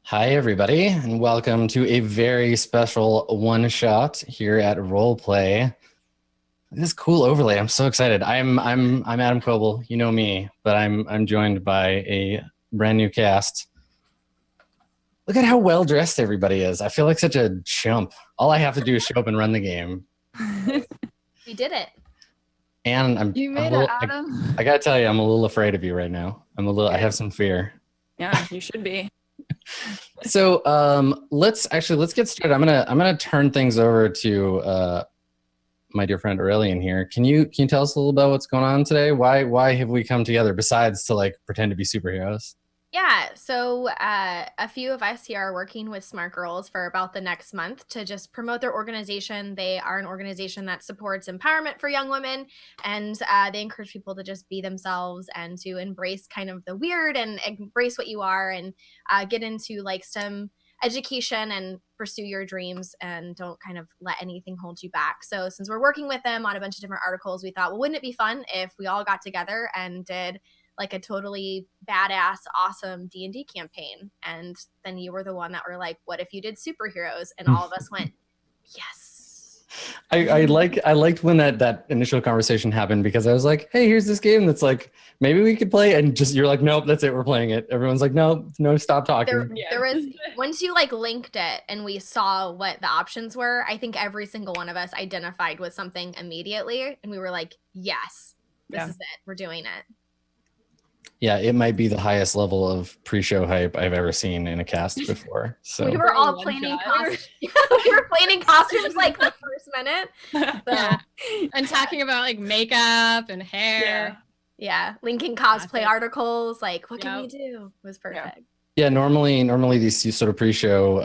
Hi, everybody, and welcome to a very special one-shot here at RollPlay. This cool overlay. I'm so excited. I'm Adam Koebel. You know me, but I'm joined by a brand new cast. Look at how well dressed everybody is. I feel like such a chump. All I have to do is show up and run the game. We did it. And You made it, Adam. I gotta tell you, I'm a little afraid of you right now. I have some fear. Yeah, you should be. So let's get started. I'm gonna turn things over to my dear friend Aureylian here. Can you tell us a little about what's going on today? Why have we come together besides to like pretend to be superheroes? Yeah, so a few of us here are working with Smart Girls for about the next month to just promote their organization. They are an organization that supports empowerment for young women, and they encourage people to just be themselves and to embrace kind of the weird and embrace what you are and get into like STEM education and pursue your dreams and don't kind of let anything hold you back. So since we're working with them on a bunch of different articles, we thought, well, wouldn't it be fun if we all got together and did like a totally badass, awesome D&D campaign. And then you were the one that were like, what if you did superheroes? And all of us went, yes. I liked when that initial conversation happened because I was like, hey, here's this game that's like, maybe we could play. And just, you're like, nope, that's it. We're playing it. Everyone's like, no, stop talking. There was, once you like linked it and we saw what the options were, I think every single one of us identified with something immediately. And we were like, yes, this is it. We're doing it. Yeah, it might be the highest level of pre-show hype I've ever seen in a cast before. So we were all planning costumes. We were planning costumes like the first minute. So. Yeah. And talking about like makeup and hair. Yeah. Linking cosplay articles, like what can we do? It was perfect. Yeah, normally these sort of pre-show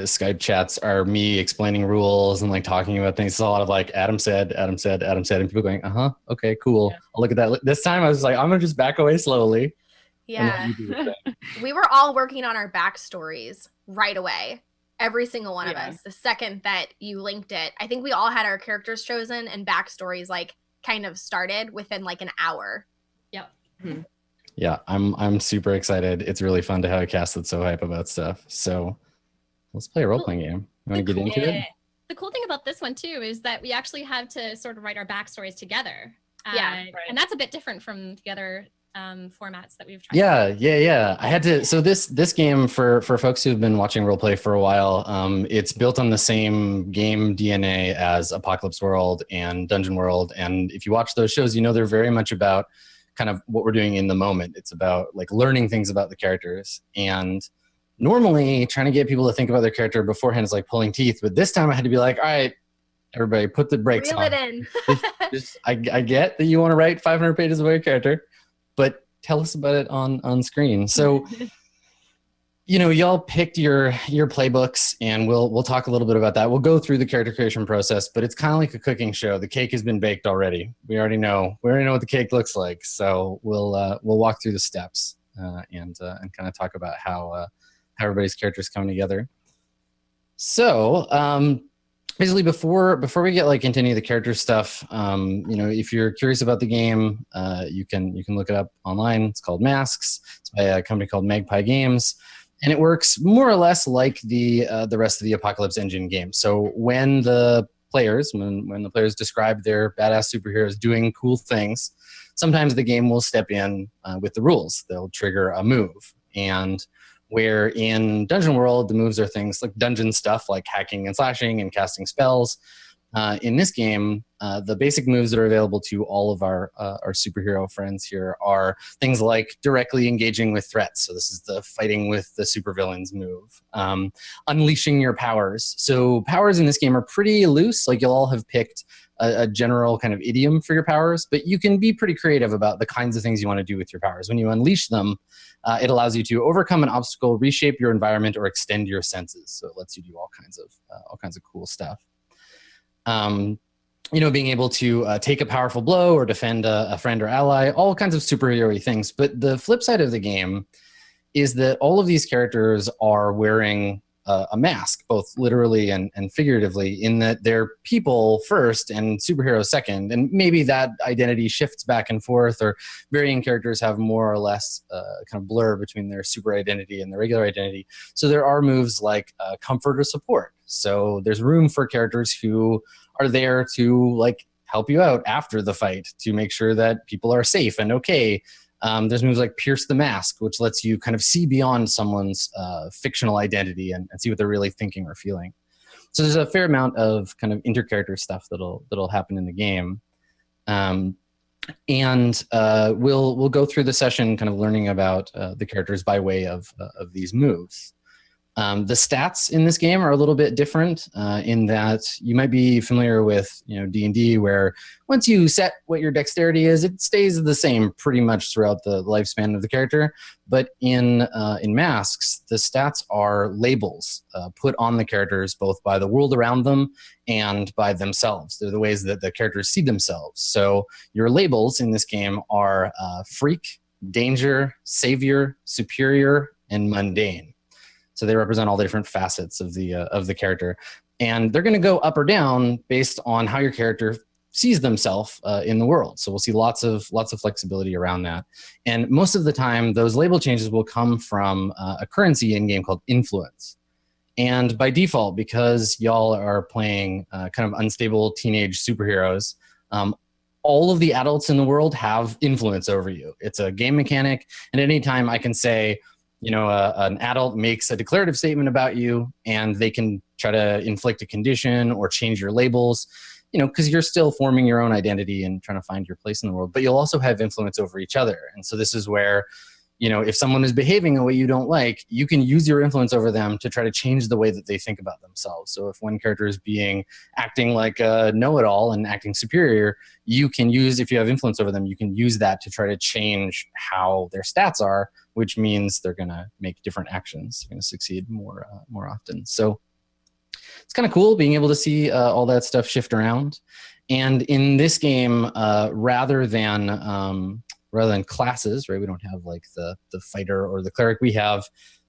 Skype chats are me explaining rules and like talking about things. It's a lot of like Adam said, and people going, okay, cool. I'll look at that. This time I was like, I'm gonna just back away slowly. Yeah. We were all working on our backstories right away. Every single one of us. The second that you linked it, I think we all had our characters chosen and backstories like kind of started within like an hour. Yep. Mm-hmm. Yeah, I'm super excited. It's really fun to have a cast that's so hype about stuff. So let's play a role-playing game. You want to get into it? The cool thing about this one too is that we actually had to sort of write our backstories together. And that's a bit different from the other formats that we've tried. Yeah. I had to. So this game for folks who've been watching roleplay for a while, it's built on the same game DNA as Apocalypse World and Dungeon World. And if you watch those shows, you know they're very much about kind of what we're doing in the moment. It's about like learning things about the characters. And normally trying to get people to think about their character beforehand is like pulling teeth. But this time I had to be like, all right, everybody put the brakes on. Reel it in. I get that you want to write 500 pages about your character, but tell us about it on screen. So, you know, y'all picked your playbooks, and we'll talk a little bit about that. We'll go through the character creation process, but it's kind of like a cooking show. The cake has been baked already. We already know what the cake looks like. So we'll walk through the steps and kind of talk about how everybody's characters come together. So basically, before we get like into any of the character stuff, you know, if you're curious about the game, you can look it up online. It's called Masks. It's by a company called Magpie Games. And it works more or less like the rest of the Apocalypse Engine game. So when the players describe their badass superheroes doing cool things, sometimes the game will step in with the rules. They'll trigger a move. And where in Dungeon World, the moves are things like dungeon stuff, like hacking and slashing and casting spells. In this game, the basic moves that are available to all of our superhero friends here are things like directly engaging with threats. So this is the fighting with the supervillains move. Unleashing your powers. So powers in this game are pretty loose. Like you'll all have picked a general kind of idiom for your powers, but you can be pretty creative about the kinds of things you want to do with your powers. When you unleash them, it allows you to overcome an obstacle, reshape your environment, or extend your senses. So it lets you do all kinds of cool stuff. You know, being able to take a powerful blow or defend a friend or ally, all kinds of superhero-y things. But the flip side of the game is that all of these characters are wearing a mask, both literally and figuratively, in that they're people first and superheroes second. And maybe that identity shifts back and forth, or varying characters have more or less kind of blur between their super identity and their regular identity. So there are moves like comfort or support. So there's room for characters who are there to like help you out after the fight to make sure that people are safe and okay. There's moves like Pierce the Mask, which lets you kind of see beyond someone's fictional identity and see what they're really thinking or feeling. So there's a fair amount of kind of inter-character stuff that'll happen in the game. And we'll go through the session kind of learning about the characters by way of these moves. The stats in this game are a little bit different in that you might be familiar with, D&D, where once you set what your dexterity is, it stays the same pretty much throughout the lifespan of the character. But in Masks, the stats are labels put on the characters both by the world around them and by themselves. They're the ways that the characters see themselves. So your labels in this game are freak, danger, savior, superior, and mundane. So they represent all the different facets of the character, and they're going to go up or down based on how your character sees themselves in the world. So we'll see lots of flexibility around that, and most of the time those label changes will come from a currency in game called influence. And by default, because y'all are playing kind of unstable teenage superheroes, all of the adults in the world have influence over you. It's a game mechanic, and at any time I can say, an adult makes a declarative statement about you, and they can try to inflict a condition or change your labels, because you're still forming your own identity and trying to find your place in the world. But you'll also have influence over each other. And so this is where, if someone is behaving a way you don't like, you can use your influence over them to try to change the way that they think about themselves. So if one character is acting like a know-it-all and acting superior, you can use, if you have influence over them, you can use that to try to change how their stats are, which means they're going to make different actions. They're going to succeed more often. So it's kind of cool being able to see all that stuff shift around. And in this game, rather than classes, right? We don't have like the fighter or the cleric. We have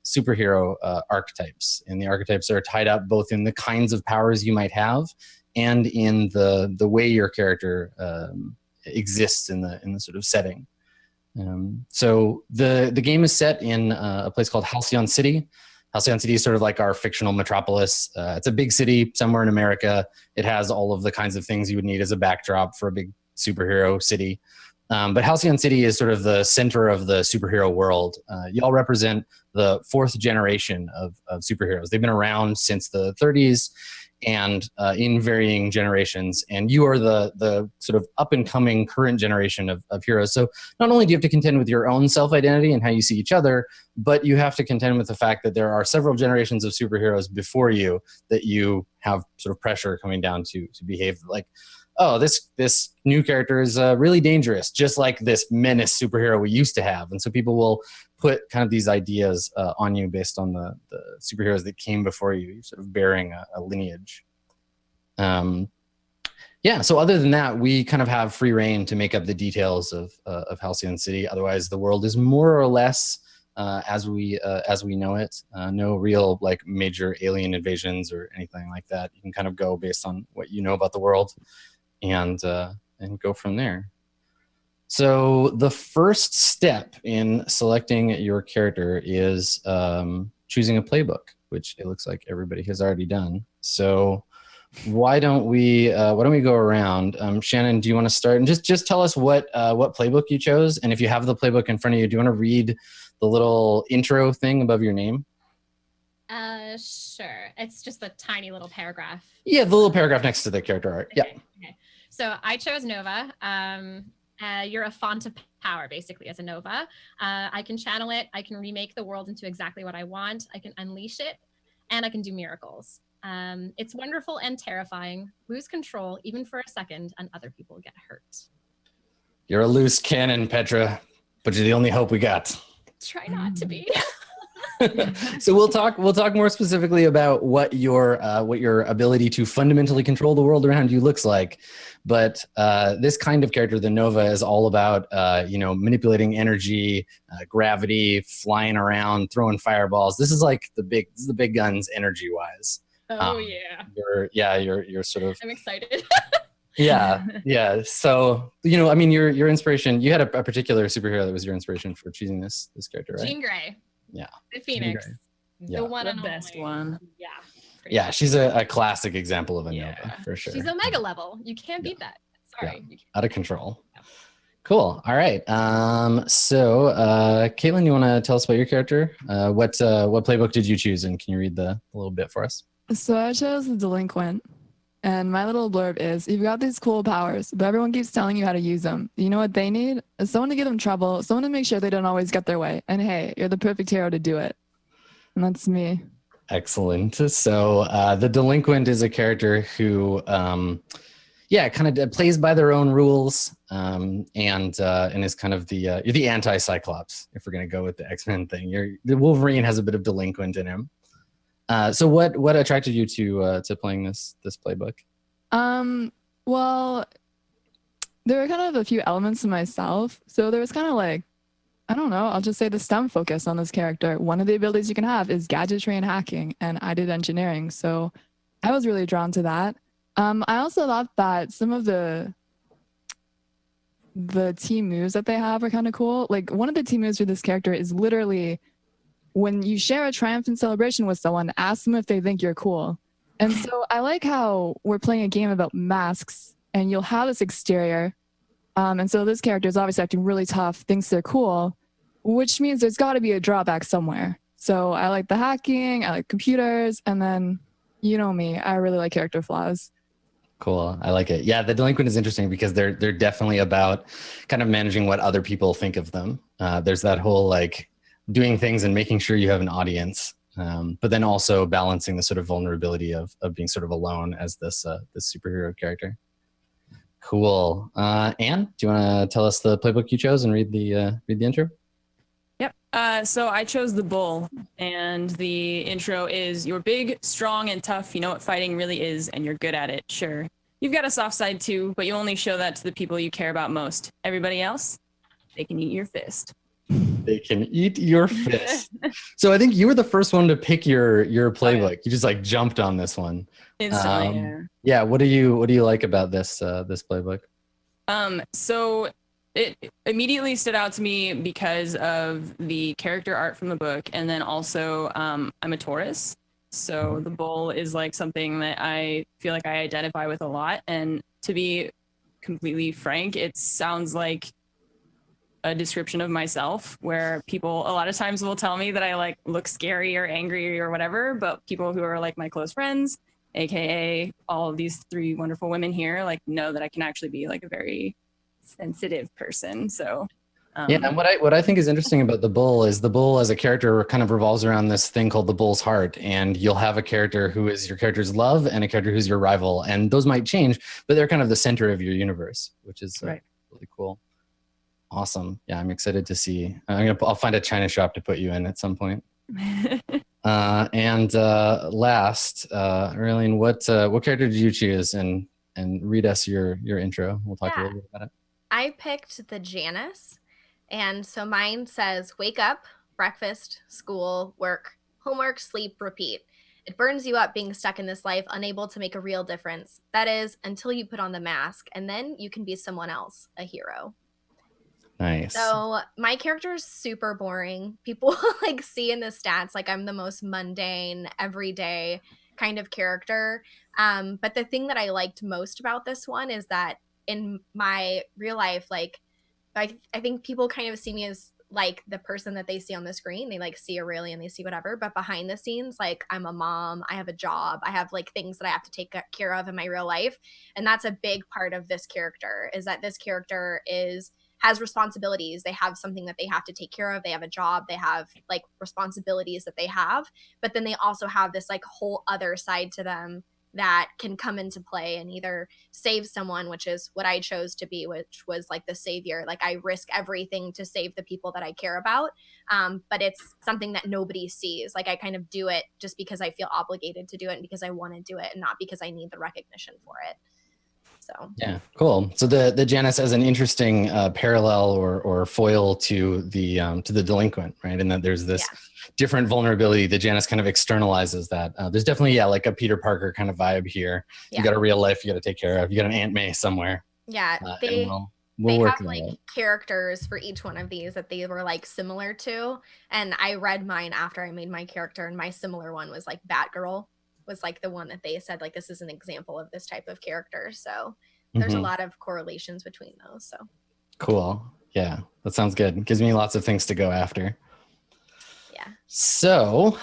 superhero archetypes, and the archetypes are tied up both in the kinds of powers you might have and in the way your character exists in the sort of setting. So the game is set in a place called Halcyon City. Halcyon City is sort of like our fictional metropolis. It's a big city somewhere in America. It has all of the kinds of things you would need as a backdrop for a big superhero city. But Halcyon City is sort of the center of the superhero world. Y'all represent the fourth generation of superheroes. They've been around since the 30s and in varying generations. And you are the sort of up-and-coming current generation of heroes. So not only do you have to contend with your own self-identity and how you see each other, but you have to contend with the fact that there are several generations of superheroes before you that you have sort of pressure coming down to behave like, oh, this new character is really dangerous, just like this menace superhero we used to have. And so people will put kind of these ideas on you based on the superheroes that came before you, sort of bearing a lineage. So other than that, we kind of have free reign to make up the details of Halcyon City. Otherwise, the world is more or less as we know it. No real like major alien invasions or anything like that. You can kind of go based on what you know about the world and go from there. So the first step in selecting your character is choosing a playbook, which it looks like everybody has already done. So why don't we go around? Shannon, do you want to start and just tell us what playbook you chose? And if you have the playbook in front of you, do you want to read the little intro thing above your name? Sure. It's just the tiny little paragraph. Yeah, the little paragraph next to the character art. Okay. Yeah. Okay. So I chose Nova. You're a font of power, basically, as a Nova. I can channel it. I can remake the world into exactly what I want. I can unleash it, and I can do miracles. It's wonderful and terrifying. Lose control, even for a second, and other people get hurt. You're a loose cannon, Petra, but you're the only hope we got. Try not to be. So we'll talk more specifically about what your ability to fundamentally control the world around you looks like. But this kind of character, the Nova, is all about manipulating energy, gravity, flying around, throwing fireballs. This is like the big guns energy wise. Oh You're sort of I'm excited. yeah. So your inspiration. You had a particular superhero that was your inspiration for choosing this character, right? Jean Grey. Yeah. The Phoenix. Yeah. The one The and best only. one. Yeah. Yeah, she's a classic example of a Nova Yeah. for sure. She's Omega level. You can't beat that. Sorry. You can't. Out of control. Cool. All right. So Kaitlyn, you want to tell us about your character? What playbook did you choose, and can you read the little bit for us? So I chose the Delinquent, and my little blurb is, you've got these cool powers, but everyone keeps telling you how to use them. You know what they need? Is someone to give them trouble, someone to make sure they don't always get their way. And hey, you're the perfect hero to do it. And that's me. Excellent. So the Delinquent is a character who, kind of plays by their own rules, and is kind of you're the anti-Cyclops, if we're going to go with the X-Men thing. The Wolverine has a bit of Delinquent in him. So what attracted you to playing this playbook? Well, there were kind of a few elements to myself. So there was kind of like, I don't know, I'll just say the STEM focus on this character. One of the abilities you can have is gadgetry and hacking, and I did engineering. So I was really drawn to that. I also thought that some of the team moves that they have are kind of cool. Like one of the team moves for this character is literally when you share a triumphant celebration with someone, ask them if they think you're cool. And so I like how we're playing a game about masks, and you'll have this exterior. And so this character is obviously acting really tough, thinks they're cool, which means there's got to be a drawback somewhere. So I like the hacking, I like computers, and then, you know me, I really like character flaws. Cool. I like it. Yeah, the Delinquent is interesting because they're definitely about kind of managing what other people think of them. There's that whole like doing things and making sure you have an audience, but then also balancing the sort of vulnerability of being sort of alone as this superhero character. Cool. Anne, do you want to tell us the playbook you chose and read the intro? Yep. So I chose the Bull, and the intro is, you're big, strong, and tough. You know what fighting really is, and you're good at it. Sure. You've got a soft side too, but you only show that to the people you care about most. Everybody else, they can eat your fist. They can eat your fist. So I think you were the first one to pick your playbook. Oh, yeah. You just like jumped on this one. Instantly, yeah. What do you like about this playbook? So it immediately stood out to me because of the character art from the book, and then also I'm a Taurus, so the Bull is like something that I feel like I identify with a lot. And to be completely frank, it sounds like a description of myself, where people a lot of times will tell me that I like look scary or angry or whatever, but people who are like my close friends, aka all of these three wonderful women here, like know that I can actually be like a very sensitive person. So yeah, and what I think is interesting about the Bull is the Bull as a character kind of revolves around this thing called the Bull's heart, and you'll have a character who is your character's love and a character who's your rival, and those might change, but they're kind of the center of your universe, which is really cool. Awesome. Yeah, I'm excited to see. I'll find a China shop to put you in at some point. And last, Aureylian, what character did you choose? And read us your intro. We'll talk a little bit about it. I picked the Janice, and so mine says, wake up, breakfast, school, work, homework, sleep, repeat. It burns you up being stuck in this life, unable to make a real difference. That is, until you put on the mask, and then you can be someone else, a hero. Nice. So my character is super boring. People like see in the stats like I'm the most mundane, everyday kind of character. But the thing that I liked most about this one is that in my real life, like I think people kind of see me as like the person that they see on the screen. They like see Aureylian, they see whatever, but behind the scenes, like I'm a mom, I have a job, I have like things that I have to take care of in my real life. And that's a big part of this character, is that this character has responsibilities. They have something that they have to take care of. They have a job. They have like responsibilities that they have, but then they also have this like whole other side to them that can come into play and either save someone, which is what I chose to be, which was like the savior. Like I risk everything to save the people that I care about. But it's something that nobody sees. Like I kind of do it just because I feel obligated to do it and because I want to do it and not because I need the recognition for it. So yeah, cool. So the Janus as an interesting parallel or foil to the delinquent, right? And that there's this different vulnerability. The Janus kind of externalizes that. There's definitely like a Peter Parker kind of vibe here. You got a real life you got to take care of. You got an Aunt May somewhere. Yeah, they have like characters for each one of these that they were like similar to, and I read mine after I made my character, and my similar one was like Batgirl was like the one that they said like this is an example of this type of character. So there's a lot of correlations between those. So cool. Yeah, that sounds good. It gives me lots of things to go after. Yeah. So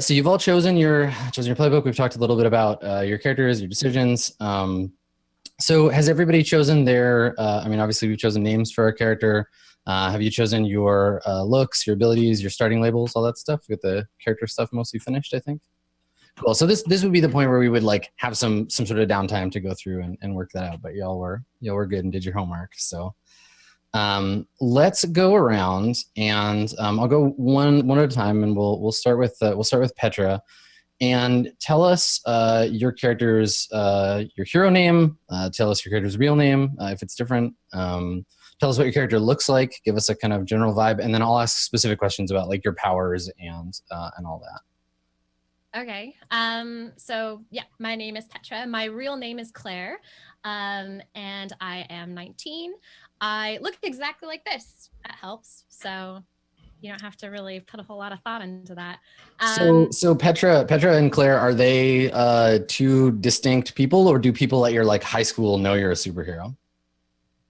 so you've all chosen your playbook. We've talked a little bit about your characters, your decisions. So has everybody chosen their, I mean, obviously we've chosen names for our character. Have you chosen your looks, your abilities, your starting labels, all that stuff? With the character stuff mostly finished, I think. Cool. So this would be the point where we would like have some sort of downtime to go through and work that out. But y'all were good and did your homework. So let's go around and I'll go one at a time, and we'll start with Petra. And tell us your character's your hero name. Tell us your character's real name if it's different. Tell us what your character looks like. Give us a kind of general vibe, and then I'll ask specific questions about like your powers and all that. Okay. So yeah, my name is Petra. My real name is Claire, and I am 19. I look exactly like this. That helps. So you don't have to really put a whole lot of thought into that. So Petra and Claire, are they two distinct people, or do people at your like high school know you're a superhero?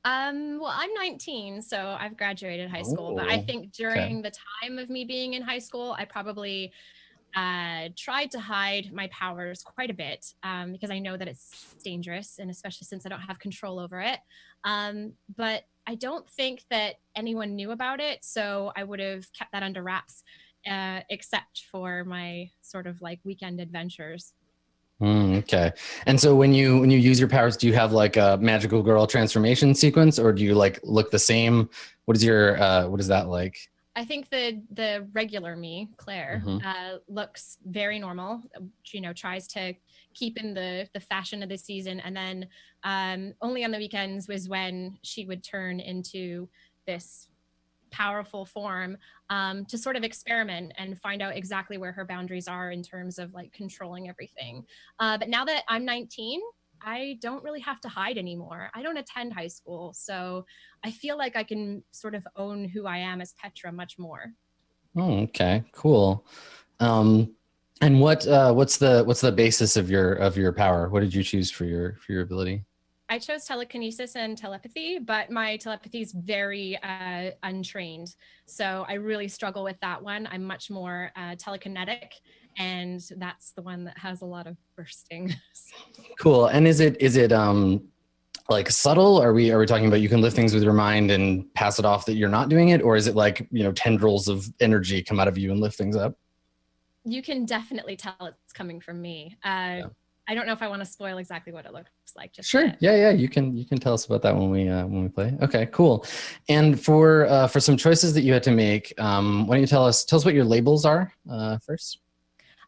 Well, I'm 19, so I've graduated high school, but I think during the time of me being in high school, I probably tried to hide my powers quite a bit because I know that it's dangerous, and especially since I don't have control over it. But I don't think that anyone knew about it, so I would have kept that under wraps, except for my sort of like weekend adventures. Okay. And so when you use your powers, do you have like a magical girl transformation sequence, or do you like look the same? What is that like? I think the regular me, Claire, looks very normal. You know, tries to keep in the fashion of the season, and then only on the weekends was when she would turn into this powerful form to sort of experiment and find out exactly where her boundaries are in terms of like controlling everything. But now that I'm 19, I don't really have to hide anymore. I don't attend high school, so I feel like I can sort of own who I am as Petra much more. Oh, okay, cool. And what's the basis of your power? What did you choose for your ability? I chose telekinesis and telepathy, but my telepathy is very untrained, so I really struggle with that one. I'm much more telekinetic, and that's the one that has a lot of bursting. Cool. And is it like subtle? Are we talking about you can lift things with your mind and pass it off that you're not doing it, or is it like, you know, tendrils of energy come out of you and lift things up? You can definitely tell it's coming from me. I don't know if I want to spoil exactly what it looks like. Just sure. yet. Yeah. You can tell us about that when we play. Okay, cool. And for some choices that you had to make, why don't you tell us what your labels are first?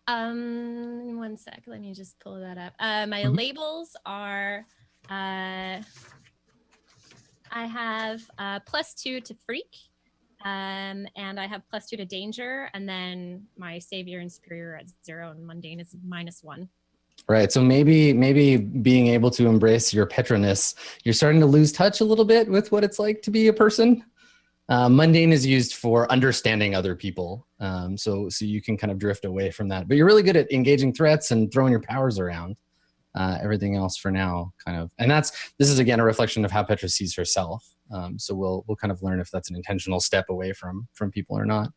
1 sec. Let me just pull that up. My labels are, I have +2 to freak, and I have +2 to danger, and then my savior and superior at 0, and mundane is -1. Right. So maybe being able to embrace your Petraness, you're starting to lose touch a little bit with what it's like to be a person. Mundane is used for understanding other people. So you can kind of drift away from that, but you're really good at engaging threats and throwing your powers around. Everything else for now kind of, and this is again a reflection of how Petra sees herself. So we'll kind of learn if that's an intentional step away from people or not.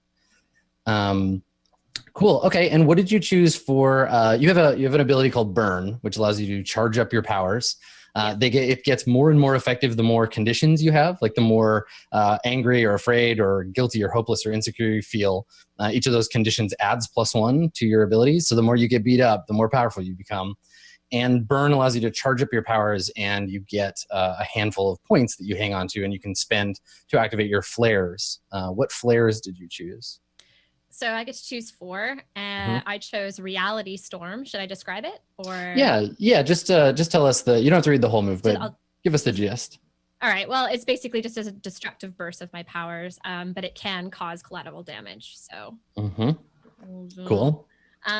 Cool. Okay. And what did you choose for? You have an ability called Burn, which allows you to charge up your powers. It gets more and more effective the more conditions you have, like the more angry or afraid or guilty or hopeless or insecure you feel. Each of those conditions adds +1 to your abilities. So the more you get beat up, the more powerful you become. And burn allows you to charge up your powers, and you get a handful of points that you hang on to, and you can spend to activate your flares. What flares did you choose? So I get to choose 4. I chose Reality Storm. Should I describe it, or? Yeah. Just tell us you don't have to read the whole move, but give us the gist. All right. Well, it's basically just a destructive burst of my powers, but it can cause collateral damage. So. Cool.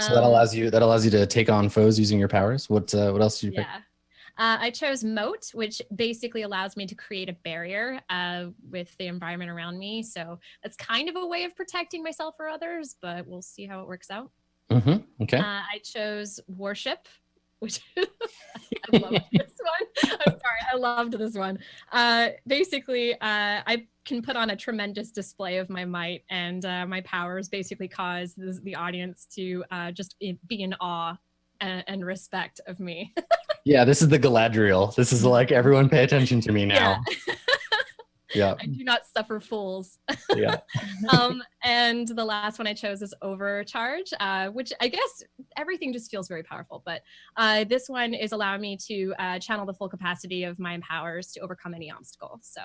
So that allows you to take on foes using your powers. What else did you pick? I chose Moat, which basically allows me to create a barrier with the environment around me. So that's kind of a way of protecting myself or others, but we'll see how it works out. Okay. I chose Worship, which I love this one. I'm sorry, I loved this one. Basically, I can put on a tremendous display of my might, and my powers basically cause the audience to just be in awe and respect of me. Yeah, this is the Galadriel. This is like, everyone pay attention to me now. Yeah. I do not suffer fools. Yeah. And the last one I chose is Overcharge, which I guess everything just feels very powerful. But this one is allowing me to channel the full capacity of my powers to overcome any obstacle. So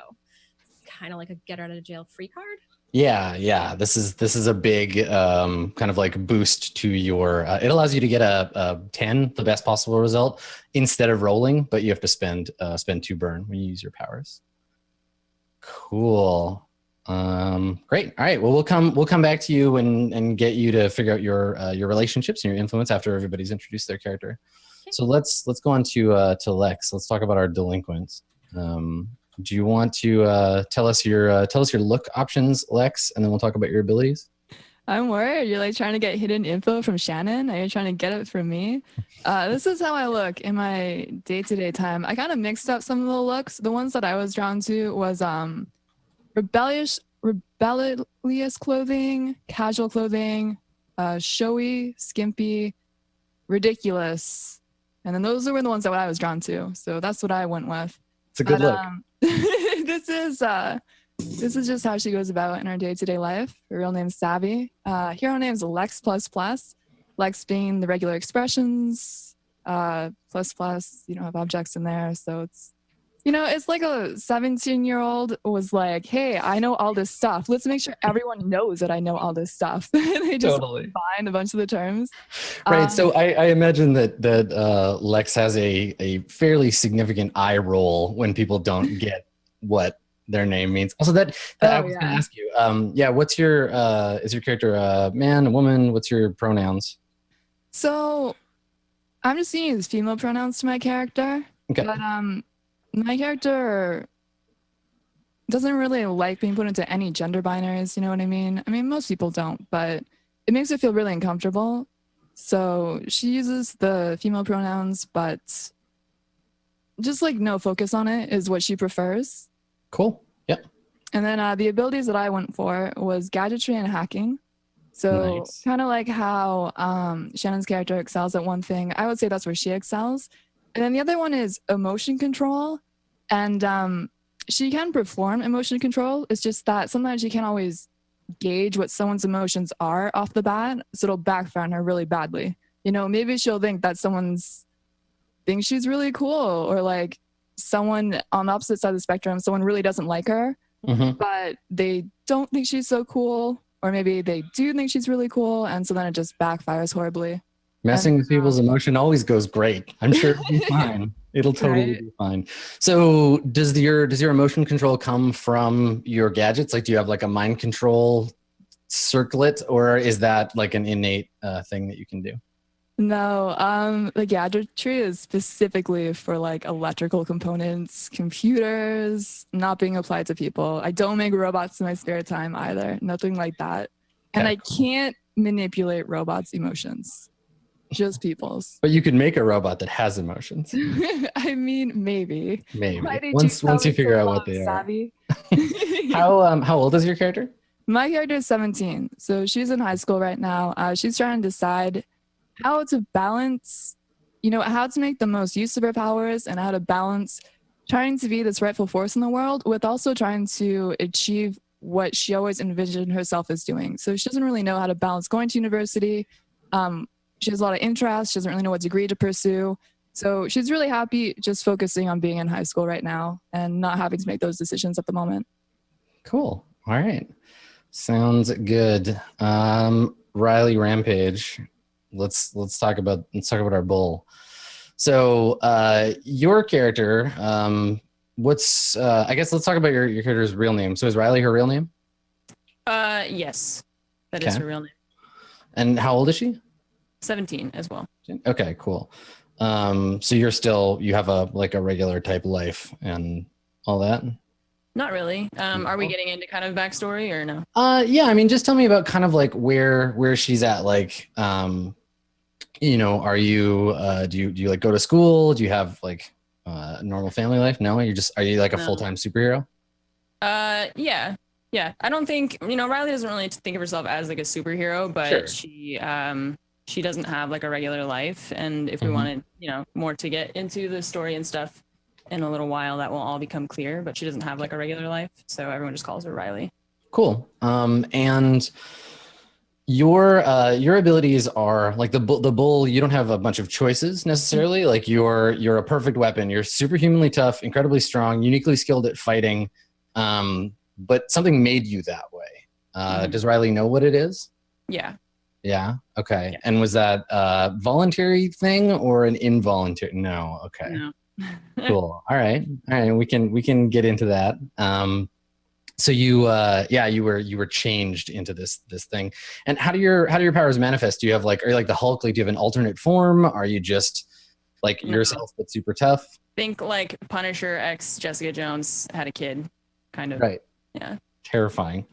it's kind of like a get out of jail free card. Yeah. This is a big kind of like boost to your. It allows you to get a 10, the best possible result, instead of rolling, but you have to spend 2 burn when you use your powers. Cool. Great. All right. Well, we'll come back to you and get you to figure out your relationships and your influence after everybody's introduced their character. Okay. So let's go on to Lex. Let's talk about our delinquents. Do you want to tell us your look options, Lex, and then we'll talk about your abilities? I'm worried. You're like trying to get hidden info from Shannon. Are you trying to get it from me? This is how I look in my day-to-day time. I kind of mixed up some of the looks. The ones that I was drawn to was rebellious clothing, casual clothing, showy, skimpy, ridiculous. And then those were the ones that I was drawn to. So that's what I went with. It's a good look. This is just how she goes about in her day-to-day life. Her real name's Savvy. Hero name's Lex++. Lex being the regular expressions. ++, you don't have objects in there. So it's like a 17-year-old was like, hey, I know all this stuff. Let's make sure everyone knows that I know all this stuff. They just find a bunch of the terms. Right. So I imagine that Lex has a fairly significant eye roll when people don't get what their name means. Also, I was going to ask you. What's your is your character a man, a woman? What's your pronouns? So I'm just going to use female pronouns to my character. Okay. But my character doesn't really like being put into any gender binaries, you know what I mean? I mean, most people don't, but it makes her feel really uncomfortable. So she uses the female pronouns, but just like no focus on it is what she prefers. Cool. Yep. And then the abilities that I went for was gadgetry and hacking. So kind of like how Shannon's character excels at one thing, I would say that's where she excels. And then the other one is emotion control. And she can perform emotion control. It's just that sometimes she can't always gauge what someone's emotions are off the bat. So it'll backfire on her really badly. You know, maybe she'll think that thinks she's really cool, or like someone on the opposite side of the spectrum, someone really doesn't like her, but they don't think she's so cool. Or maybe they do think she's really cool. And so then it just backfires horribly. Messing with people's emotion always goes great. I'm sure it'll be fine. It'll totally be fine. So does your emotion control come from your gadgets? Like, do you have like a mind control circlet, or is that like an innate thing that you can do? No, the gadgetry is specifically for like electrical components, computers, not being applied to people. I don't make robots in my spare time either. Nothing like that. And I can't manipulate robots' emotions. Just people's. But you could make a robot that has emotions. I mean, maybe. Once you figure out what they savvy. are. How old is your character? My character is 17. So she's in high school right now. She's trying to decide how to balance, how to make the most use of her powers, and how to balance trying to be this rightful force in the world with also trying to achieve what she always envisioned herself as doing. So she doesn't really know how to balance going to university. She has a lot of interests. She doesn't really know what degree to pursue. So she's really happy just focusing on being in high school right now and not having to make those decisions at the moment. Cool. All right. Sounds good. Riley Rampage. Let's talk about our bull. So your character, what's I guess let's talk about your character's real name. So is Riley her real name? Yes. That is Okay. her real name. And how old is she? 17 as well. Okay, cool. So you have a regular type life and all that? Not really. Are we getting into kind of backstory or no? Yeah, I mean, just tell me about kind of like where she's at. Like, you know, are you do you like go to school? Do you have like a normal family life? No, are you like a No. full-time superhero? Yeah. I don't think, you know, Riley doesn't really think of herself as like a superhero, but Sure. she doesn't have like a regular life. And if we Mhm. wanted, you know, more to get into the story and stuff in a little while, that will all become clear, but she doesn't have like a regular life. So everyone just calls her Riley. Cool. And your abilities are like the bull. You don't have a bunch of choices necessarily. Like you're a perfect weapon. You're superhumanly tough, incredibly strong, uniquely skilled at fighting. But something made you that way. Does Riley know what it is? Yeah. Yeah. Okay. Yeah. And was that a voluntary thing or an involuntary? No. Okay. No. Cool. All right. We can get into that. So you were changed into this thing. And how do your powers manifest? Do you have are you like the Hulk? Like, do you have an alternate form? Are you just like yourself but super tough? Think like Punisher x Jessica Jones had a kid, kind of. Right. Yeah. Terrifying.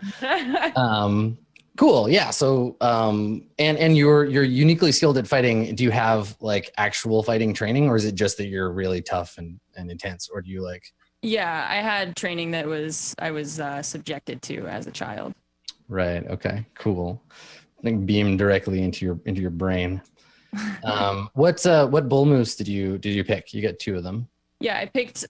Cool. Yeah. So and you're uniquely skilled at fighting. Do you have like actual fighting training, or is it just that you're really tough and intense, or do you like? Yeah, I had training that I was subjected to as a child. Right. Okay. Cool. Like beamed directly into your brain. What bull moves did you pick? You got 2 of them. Yeah, I picked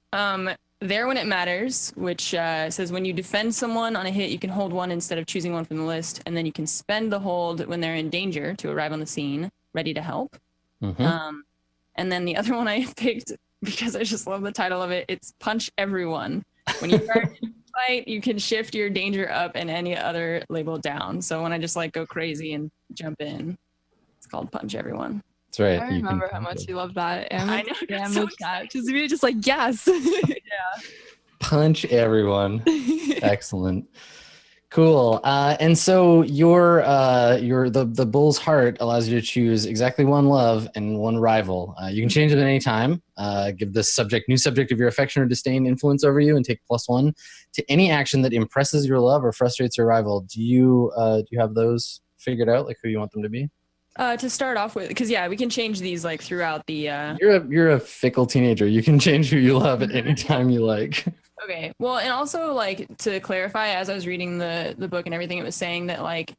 There When It Matters, which says when you defend someone on a hit, you can hold 1 instead of choosing 1 from the list, and then you can spend the hold when they're in danger to arrive on the scene, ready to help. Mm-hmm. And then the other one I picked, because I just love the title of it, it's Punch Everyone. When you start to fight, you can shift your danger up and any other label down. So when I just like go crazy and jump in, it's called Punch Everyone. That's right. I remember how much you loved that. I know, Damage so that. Just me, just like yes. Punch everyone. Excellent. Cool. And so the bull's heart allows you to choose exactly 1 love and 1 rival. You can change it at any time. Give this new subject of your affection or disdain influence over you, and take +1 to any action that impresses your love or frustrates your rival. Do you have those figured out, like who you want them to be? To start off with, because we can change these like throughout the. You're a fickle teenager. You can change who you love at any time you like. Okay. Well, and also like to clarify, as I was reading the book and everything, it was saying that like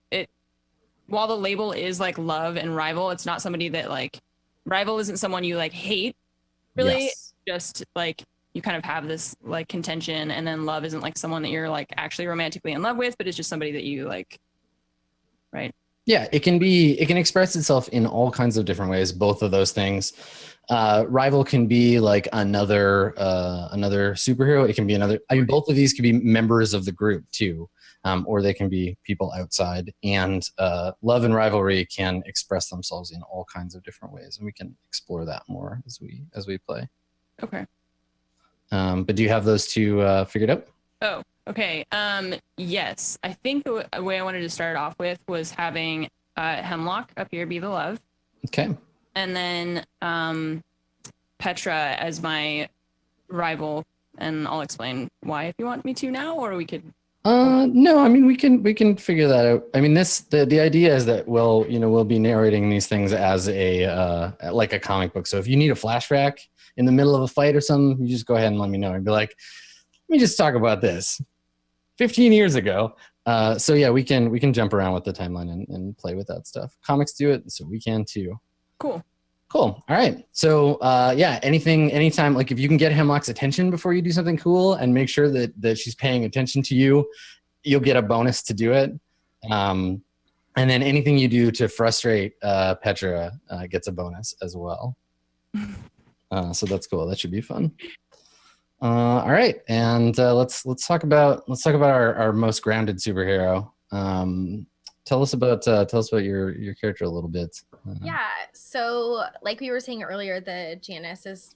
while the label is like love and rival, it's not somebody that like rival isn't someone you like hate, really. Yes. Just like you kind of have this like contention, and then love isn't like someone that you're like actually romantically in love with, but it's just somebody that you like, right? Yeah, it can express itself in all kinds of different ways, both of those things. Rival can be like another superhero. It can be both of these could be members of the group too, or they can be people outside. And love and rivalry can express themselves in all kinds of different ways, and we can explore that more as we play. Okay. But do you have those 2 figured out? Oh, okay. Yes, I think the way I wanted to start off with was having Hemlock up here be the love. Okay. And then Petra as my rival, and I'll explain why if you want me to now, or we could. No, I mean we can figure that out. I mean the idea is that we'll be narrating these things as a like a comic book. So if you need a flashback in the middle of a fight or something, you just go ahead and let me know and be like, let me just talk about this 15 years ago. So yeah, we can jump around with the timeline and play with that stuff. Comics do it, so we can too. Cool. All right. So yeah, anytime, like if you can get Hemlock's attention before you do something cool and make sure that she's paying attention to you, you'll get a bonus to do it. And then anything you do to frustrate Petra gets a bonus as well. So that's cool. That should be fun. All right, and let's talk about our most grounded superhero. Tell us about your character a little bit. Yeah. So, like we were saying earlier, the Janice is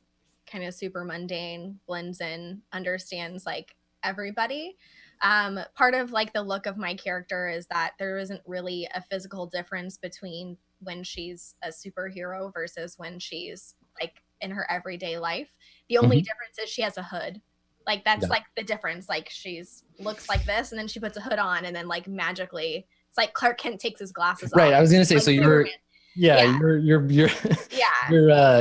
kind of super mundane, blends in, understands like everybody. Part of like the look of my character is that there isn't really a physical difference between when she's a superhero versus when she's like in her everyday life. The only difference is she has a hood. Like that's like the difference. Like she's looks like this, and then she puts a hood on, and then like magically, it's like Clark Kent takes his glasses off. Right. I was gonna say, like so Superman.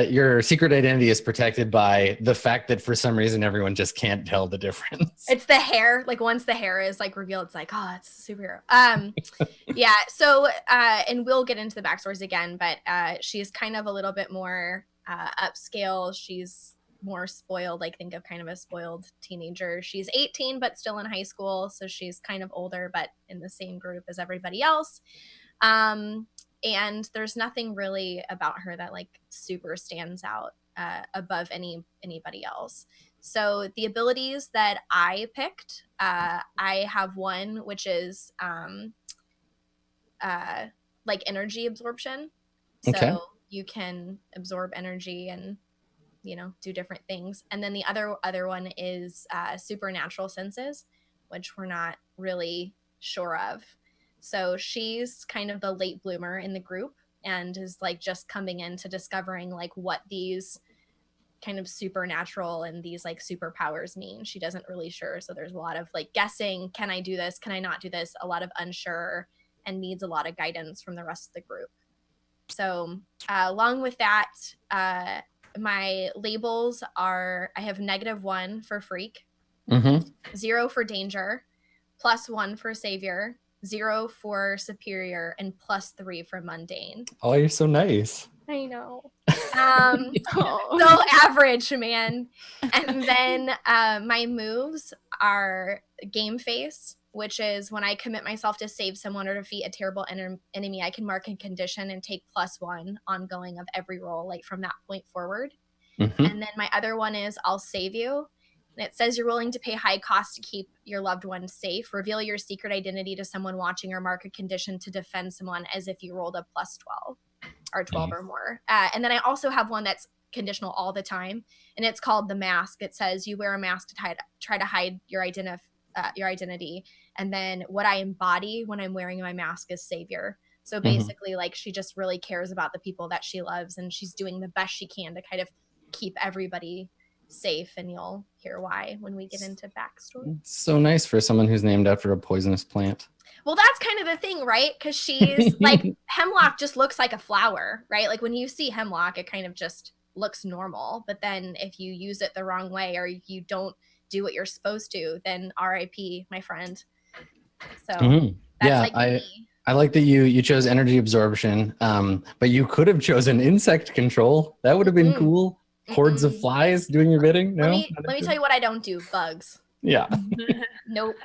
your secret identity is protected by the fact that for some reason everyone just can't tell the difference. It's the hair. Like once the hair is like revealed, it's like, oh, it's a superhero. Yeah. So, and we'll get into the backstories again, but she's kind of a little bit more upscale. She's more spoiled. Like think of kind of a spoiled teenager. She's 18, but still in high school. So she's kind of older, but in the same group as everybody else. And there's nothing really about her that like super stands out above anybody else. So the abilities that I picked, I have one which is like energy absorption. So you can absorb energy and do different things. And then the other one is supernatural senses, which we're not really sure of. So she's kind of the late bloomer in the group and is like just coming into discovering like what these kind of supernatural and these like superpowers mean. She doesn't really sure. So there's a lot of like guessing. Can I do this? Can I not do this? A lot of unsure and needs a lot of guidance from the rest of the group. So along with that, my labels are, I have -1 for freak, 0 for danger, +1 for savior, 0 for superior, and +3 for mundane. Oh, you're so nice. I know. So average, man. And then my moves are game face, which is when I commit myself to save someone or defeat a terrible enemy, I can mark a condition and take +1 ongoing of every roll, like from that point forward. And then my other one is I'll save you. And it says you're willing to pay high cost to keep your loved one safe. Reveal your secret identity to someone watching or mark a condition to defend someone as if you rolled a +12 or 12 or more. And then I also have one that's conditional all the time, and it's called the mask. It says you wear a mask to try to hide your identity. And then what I embody when I'm wearing my mask is savior. So basically, like she just really cares about the people that she loves, and she's doing the best she can to kind of keep everybody safe, and you'll hear why when we get into backstory. So nice for someone who's named after a poisonous plant. Well, that's kind of the thing, right? Because she's like, hemlock just looks like a flower, right? Like when you see hemlock, it kind of just looks normal. But then if you use it the wrong way or you don't do what you're supposed to, then RIP, my friend. So that's I like that you chose energy absorption, but you could have chosen insect control. That would have been cool. Hordes of flies doing your bidding. No, let me tell you what I don't do. Bugs. Yeah. Nope.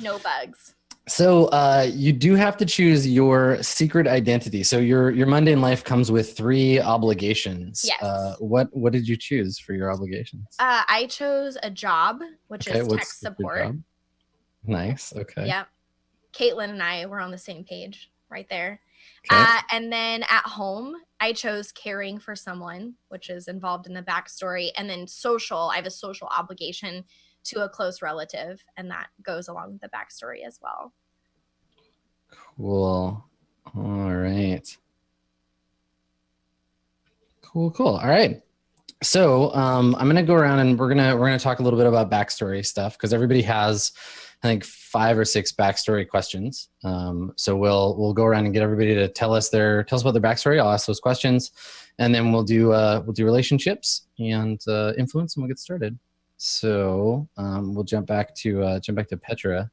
No bugs. So you do have to choose your secret identity. So your mundane life comes with 3 obligations. Yes. What did you choose for your obligations? I chose a job, which is tech support. Nice. Okay. Yep. Kaitlyn and I were on the same page right there. Okay. And then at home, I chose caring for someone, which is involved in the backstory. And then social, I have a social obligation to a close relative, and that goes along with the backstory as well. Cool. All right. Cool. All right. So I'm gonna go around and we're gonna talk a little bit about backstory stuff because everybody has, I think, 5 or 6 backstory questions. So we'll go around and get everybody to tell us about their backstory. I'll ask those questions, and then we'll do relationships and influence, and we'll get started. So we'll jump back to Petra.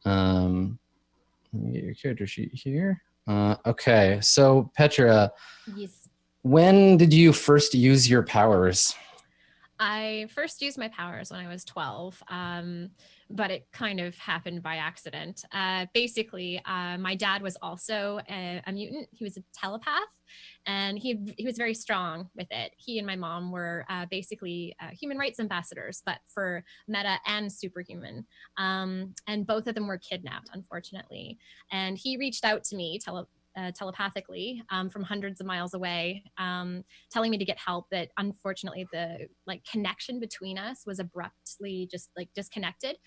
Let me get your character sheet here. Okay, so Petra. Yes. When did you first use your powers? I first used my powers when I was 12. but it kind of happened by accident. Basically, my dad was also a mutant. He was a telepath, and he was very strong with it. He and my mom were basically human rights ambassadors, but for meta and superhuman. And both of them were kidnapped, unfortunately. And he reached out to me telepathically from hundreds of miles away, telling me to get help, that unfortunately the connection between us was abruptly just disconnected.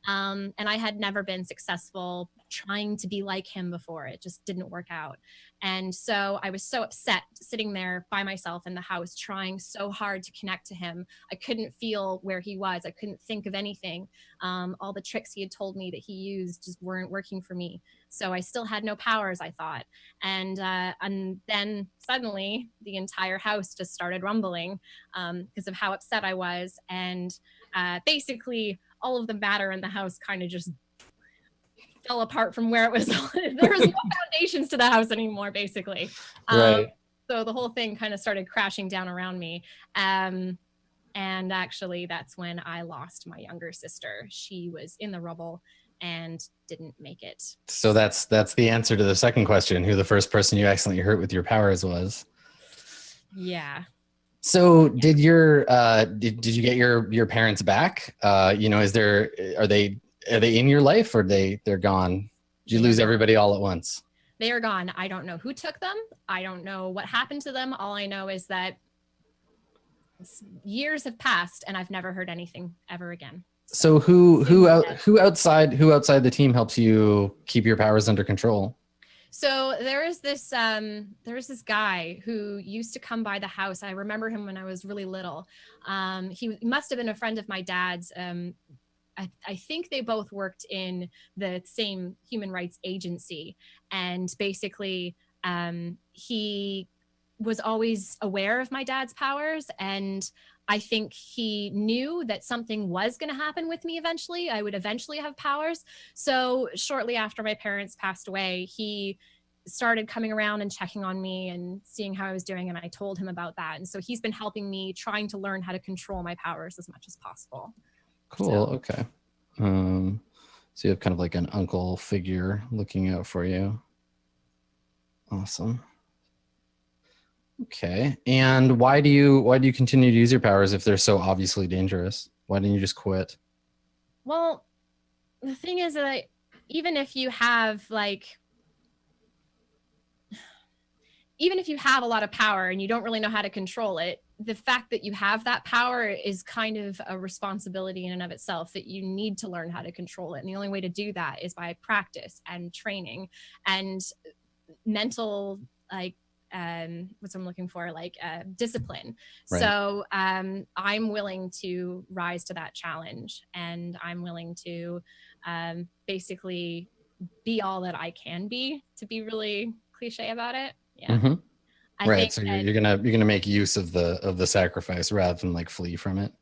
And I had never been successful trying to be like him before. It just didn't work out. And so I was so upset sitting there by myself in the house, trying so hard to connect to him. I couldn't feel where he was. I couldn't think of anything. All the tricks he had told me that he used just weren't working for me. So I still had no powers, I thought. And then suddenly the entire house just started rumbling because of how upset I was. And basically all of the matter in the house kind of just fell apart from where it was. There was no foundations to the house anymore, basically. Right. So the whole thing kind of started crashing down around me. And actually, that's when I lost my younger sister. She was in the rubble and didn't make it. So that's the answer to the second question, who the first person you accidentally hurt with your powers was. Yeah. So did your did you get your parents back? Are they in your life, or they're gone? Did you lose everybody all at once? They are gone. I don't know who took them. I don't know what happened to them. All I know is that years have passed and I've never heard anything ever again. So who outside the team helps you keep your powers under control? So there is this guy who used to come by the house. I remember him when I was really little. He must have been a friend of my dad's. I think they both worked in the same human rights agency, and basically he was always aware of my dad's powers, and I think he knew that something was going to happen with me eventually. I would eventually have powers. So shortly after my parents passed away, he started coming around and checking on me and seeing how I was doing, and I told him about that. And so he's been helping me, trying to learn how to control my powers as much as possible. Cool. So. Okay. So you have kind of like an uncle figure looking out for you. Awesome. Okay. And why do you continue to use your powers if they're so obviously dangerous? Why didn't you just quit? Well, the thing is that even if you have a lot of power and you don't really know how to control it, the fact that you have that power is kind of a responsibility in and of itself, that you need to learn how to control it. And the only way to do that is by practice and training and mental, what's I'm looking for, discipline. Right. So I'm willing to rise to that challenge, and I'm willing to basically be all that I can be, to be really cliche about it. Yeah. Mm-hmm. Right. So you're gonna make use of the sacrifice rather than flee from it.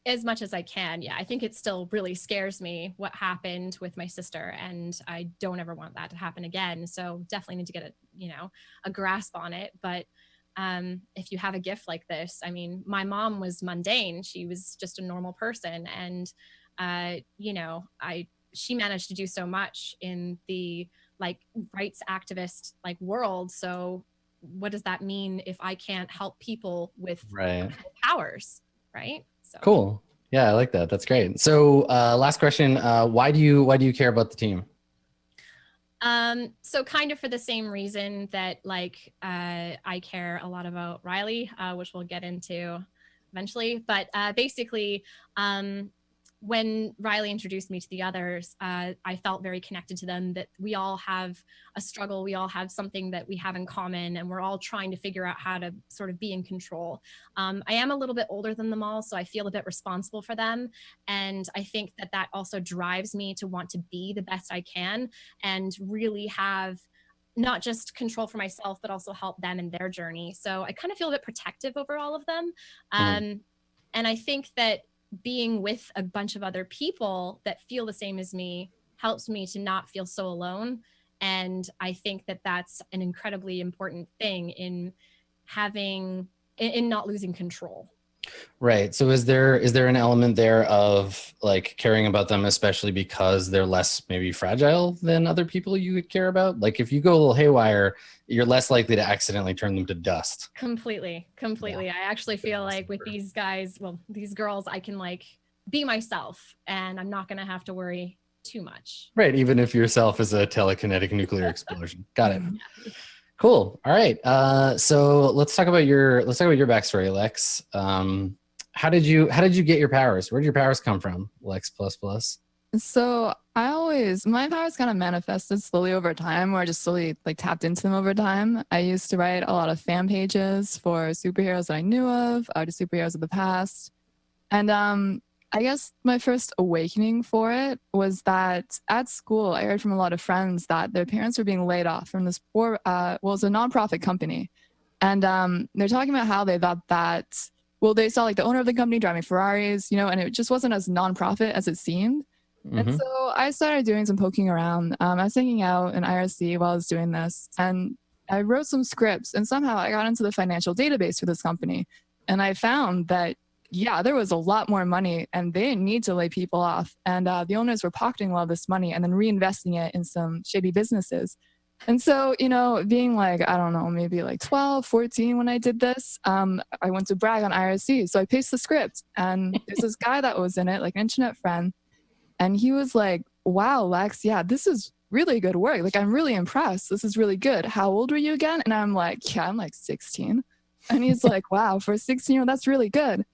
As much as I can. Yeah. I think it still really scares me what happened with my sister, and I don't ever want that to happen again. So definitely need to get a grasp on it. But if you have a gift like this, I mean, my mom was mundane. She was just a normal person. And, she managed to do so much in the rights activist world. So what does that mean if I can't help people with powers? Right. So. Cool. Yeah, I like that. That's great. So last question, why do you care about the team? So kind of for the same reason that I care a lot about Riley, which we'll get into eventually. But basically, when Riley introduced me to the others, I felt very connected to them, that we all have a struggle. We all have something that we have in common, and we're all trying to figure out how to sort of be in control. I am a little bit older than them all, so I feel a bit responsible for them. And I think that also drives me to want to be the best I can and really have not just control for myself, but also help them in their journey. So I kind of feel a bit protective over all of them. And I think that being with a bunch of other people that feel the same as me helps me to not feel so alone. And I think that that's an incredibly important thing in not losing control. Right. So is there an element there of like caring about them, especially because they're less maybe fragile than other people you would care about? Like if you go a little haywire, you're less likely to accidentally turn them to dust. Completely. I actually feel like with these guys, well, these girls, I can like be myself and I'm not going to have to worry too much. Right. Even if yourself is a telekinetic nuclear explosion. Got it. Cool. All right. So let's talk about your backstory, Lex. How did you get your powers? Where did your powers come from, Lex plus plus? So my powers kind of manifested slowly over time, or I just slowly like tapped into them over time. I used to write a lot of fan pages for superheroes that I knew of, just superheroes of the past. And I guess my first awakening for it was that at school, I heard from a lot of friends that their parents were being laid off from this it's a nonprofit company. And they're talking about how they thought that, well, they saw like the owner of the company driving Ferraris, and it just wasn't as nonprofit as it seemed. And so I started doing some poking around. I was hanging out in IRC while I was doing this, and I wrote some scripts, and somehow I got into the financial database for this company. And I found that, yeah, there was a lot more money, and they didn't need to lay people off. And the owners were pocketing a lot of this money and then reinvesting it in some shady businesses. And so, being like, I don't know, maybe like 12, 14 when I did this, I went to brag on IRC. So I pasted the script, and there's this guy that was in it, like an internet friend. And he was like, wow, Lex, yeah, this is really good work. Like, I'm really impressed. This is really good. How old were you again? And I'm like, yeah, I'm like 16. And he's like, wow, for a 16-year-old, that's really good.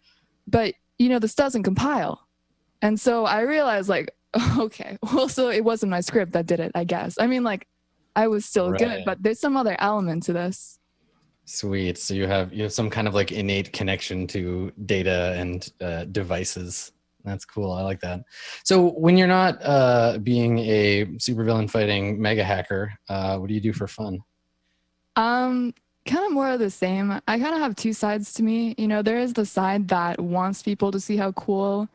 But, this doesn't compile. And so I realized like, okay, well, so it wasn't my script that did it, I guess. I mean, like, I was still good, but there's some other element to this. Sweet. So you have some kind of like innate connection to data and devices. That's cool. I like that. So when you're not being a supervillain fighting mega hacker, what do you do for fun? Kind of more of the same. I kind of have two sides to me. There is the side that wants people to see how cool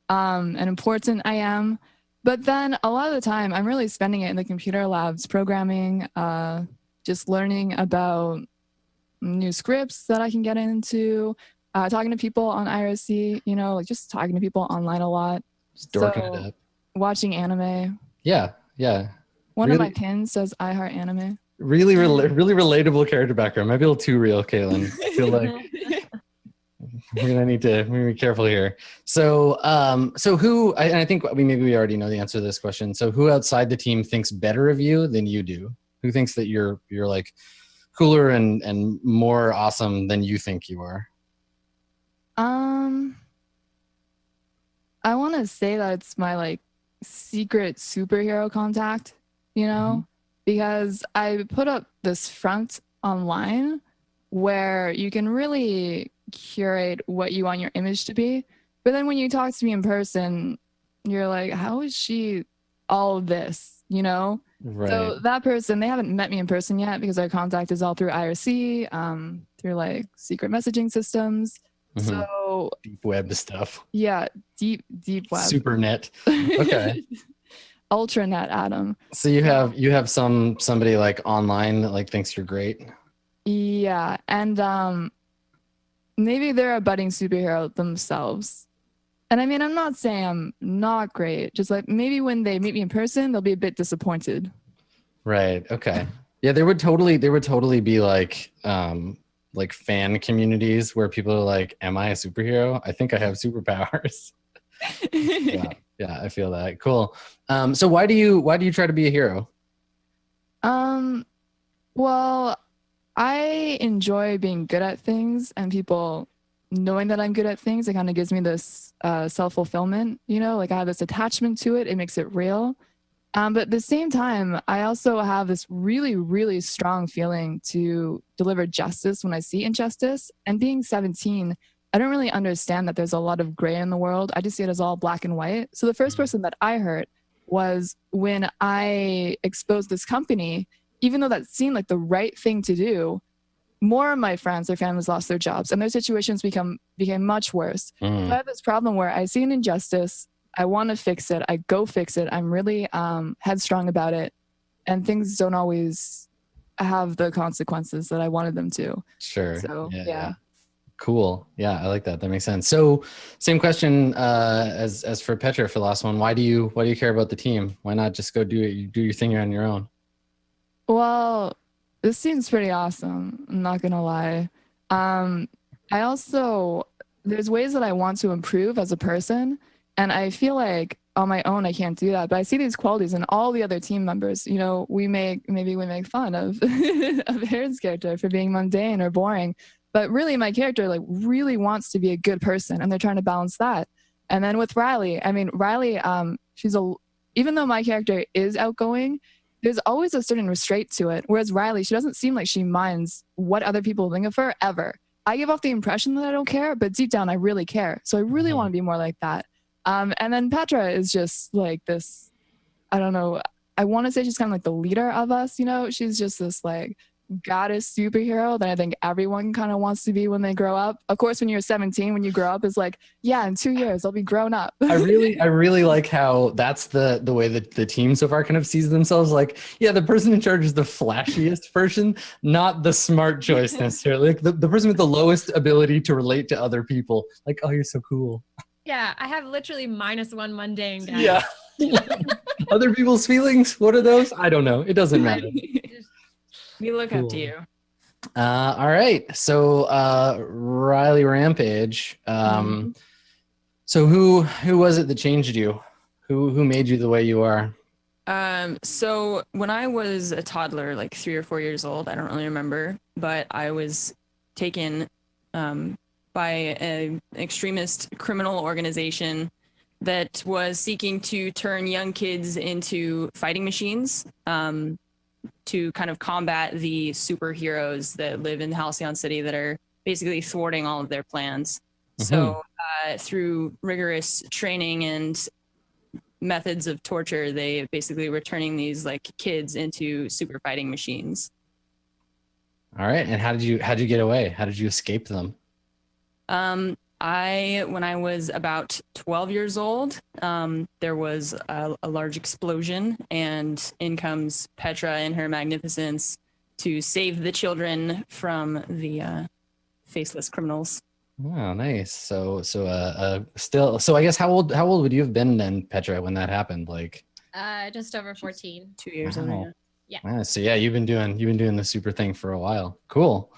and important I am. But then a lot of the time, I'm really spending it in the computer labs, programming, just learning about new scripts that I can get into, talking to people on IRC, like just talking to people online a lot. Just dorking it up. Watching anime. Yeah. One of my pins says I heart anime. Really relatable character background. Maybe a little too real, Kaitlyn. I feel like we're gonna need to be careful here. So, who? I think maybe we already know the answer to this question. So, who outside the team thinks better of you than you do? Who thinks that you're like cooler and more awesome than you think you are? I want to say that it's my like secret superhero contact, because I put up this front online where you can really curate what you want your image to be. But then when you talk to me in person, you're like, how is she all this, Right. So that person, they haven't met me in person yet because our contact is all through IRC, through like secret messaging systems. So deep web stuff. Yeah, deep web. Supernet. Okay. Ultranet, Adam. So you have somebody like online that like thinks you're great. Yeah, and maybe they're a budding superhero themselves. And I mean, I'm not saying I'm not great. Just like maybe when they meet me in person, they'll be a bit disappointed. Right. Okay. Yeah, there would totally be like fan communities where people are like, "Am I a superhero? I think I have superpowers." Yeah, I feel that. Cool. So why do you try to be a hero? Well, I enjoy being good at things, and people knowing that I'm good at things. It kind of gives me this self-fulfillment. Like I have this attachment to it. It makes it real. But at the same time, I also have this really, really strong feeling to deliver justice when I see injustice. And being 17, I don't really understand that there's a lot of gray in the world. I just see it as all black and white. So the first person that I hurt was when I exposed this company, even though that seemed like the right thing to do. More of my friends, their families lost their jobs, and their situations became much worse. So I have this problem where I see an injustice, I want to fix it, I go fix it. I'm really headstrong about it, and things don't always have the consequences that I wanted them to. Sure. So, yeah. Cool. Yeah, I like that. That makes sense. So, same question as for Petra for the last one. Why do you care about the team? Why not just go do your thing on your own? Well, this seems pretty awesome. I'm not gonna lie. I also there's ways that I want to improve as a person, and I feel like on my own I can't do that. But I see these qualities in all the other team members. You know, we make fun of of Aaron's character for being mundane or boring, but really my character like really wants to be a good person, and they're trying to balance that. And then with Riley, I mean Riley, even though my character is outgoing, there's always a certain restraint to it. Whereas Riley, she doesn't seem like she minds what other people think of her ever. I give off the impression that I don't care, but deep down I really care. So I really want to be more like that. And then Petra is just like this, I don't know, I want to say she's kind of like the leader of us, you know? She's just this like goddess superhero that I think everyone kind of wants to be when they grow up. Of course, when you're 17, when you grow up, it's like, yeah, in 2 years I'll be grown up. I really like how that's the way that the team so far kind of sees themselves. Like, yeah, the person in charge is the flashiest person, not the smart choice necessarily. Like the person with the lowest ability to relate to other people. Like, oh, you're so cool. Yeah, I have literally -1 mundane, guys. Yeah. Other people's feelings. What are those? I don't know. It doesn't matter. We look up to you. All right. So Riley Rampage. So who was it that changed you? Who made you the way you are? So when I was a toddler, like 3 or 4 years old, I don't really remember, but I was taken by an extremist criminal organization that was seeking to turn young kids into fighting machines to kind of combat the superheroes that live in Halcyon City that are basically thwarting all of their plans. So through rigorous training and methods of torture, they basically were turning these like kids into super fighting machines. All right. And how did you get away? How did you escape them? When I was about 12 years old, there was a large explosion, and in comes Petra in her magnificence to save the children from the faceless criminals. Oh, nice. So I guess how old would you have been then, Petra, when that happened? Like Just over 14. 2 years wow. older. Yeah. Wow. So yeah, you've been doing the super thing for a while. Cool.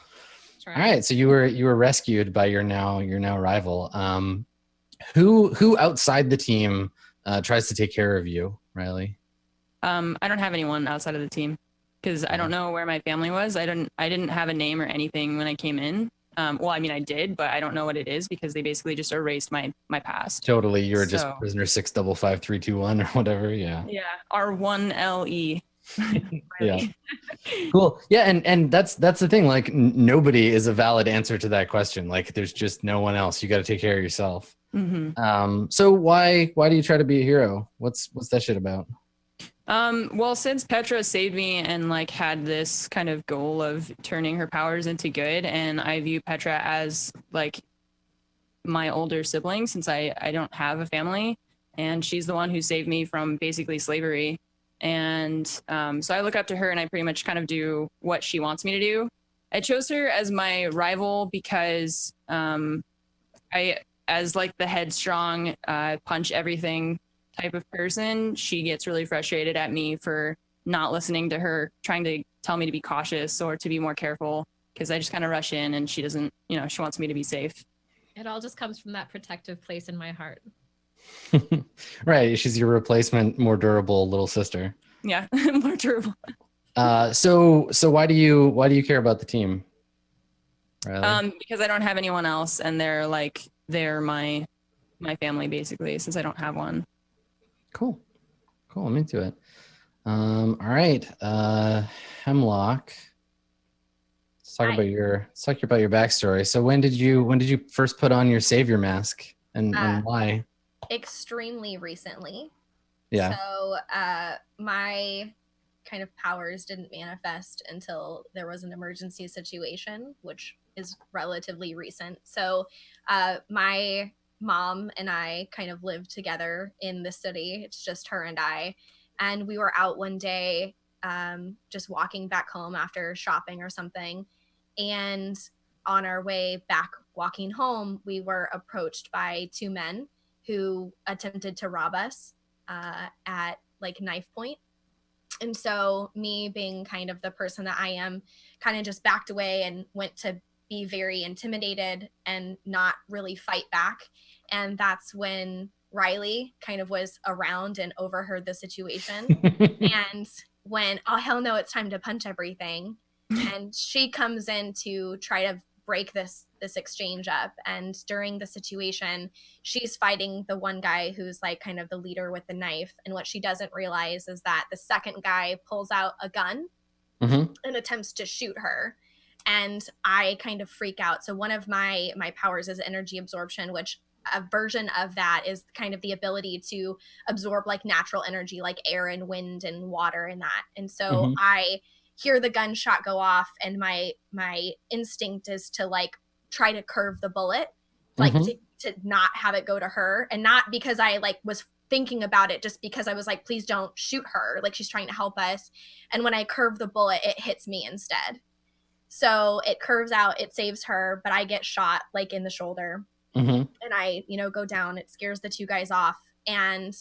Right. All right. So you were rescued by your now rival. Who outside the team tries to take care of you, Riley? I don't have anyone outside of the team because I don't know where my family was. I didn't have a name or anything when I came in. Well, I mean, I did, but I don't know what it is because they basically just erased my past. Totally. You were just prisoner 6555321 or whatever. Yeah. Yeah. R1LE. Yeah. Cool. Yeah, and that's the thing. Like nobody is a valid answer to that question. Like there's just no one else. You got to take care of yourself. So why do you try to be a hero? What's that shit about? Well, since Petra saved me and like had this kind of goal of turning her powers into good, and I view Petra as like my older sibling since I don't have a family, and she's the one who saved me from basically slavery. And so I look up to her and I pretty much kind of do what she wants me to do. I chose her as my rival because as like the headstrong, punch everything type of person, she gets really frustrated at me for not listening to her, trying to tell me to be cautious or to be more careful because I just kind of rush in and she doesn't, she wants me to be safe. It all just comes from that protective place in my heart. Right. She's your replacement, more durable little sister. Yeah, more durable. So why do you care about the team, Riley? Because I don't have anyone else, and they're my family basically, since I don't have one. Cool. I'm into it. All right, Hemlock. Let's talk about your backstory. So when did you first put on your savior mask, and why? Extremely recently. Yeah. So my kind of powers didn't manifest until there was an emergency situation, which is relatively recent. So my mom and I kind of lived together in the city. It's just her and I. And we were out one day just walking back home after shopping or something. And on our way back walking home, we were approached by two men who attempted to rob us at like knife point. And so me being kind of the person that I am, kind of just backed away and went to be very intimidated and not really fight back. And that's when Riley kind of was around and overheard the situation and went, oh, hell no, it's time to punch everything. And she comes in to try to break this exchange up. And during the situation, she's fighting the one guy who's like kind of the leader with the knife. And what she doesn't realize is that the second guy pulls out a gun and attempts to shoot her. And I kind of freak out. So one of my powers is energy absorption, which a version of that is kind of the ability to absorb like natural energy, like air and wind and water and that. And so I hear the gunshot go off, and my instinct is to like try to curve the bullet, like to not have it go to her, and not because I like was thinking about it, just because I was like, please don't shoot her, like she's trying to help us. And when I curve the bullet, it hits me instead. So it curves out, it saves her, but I get shot like in the shoulder. And I, go down. It scares the two guys off. And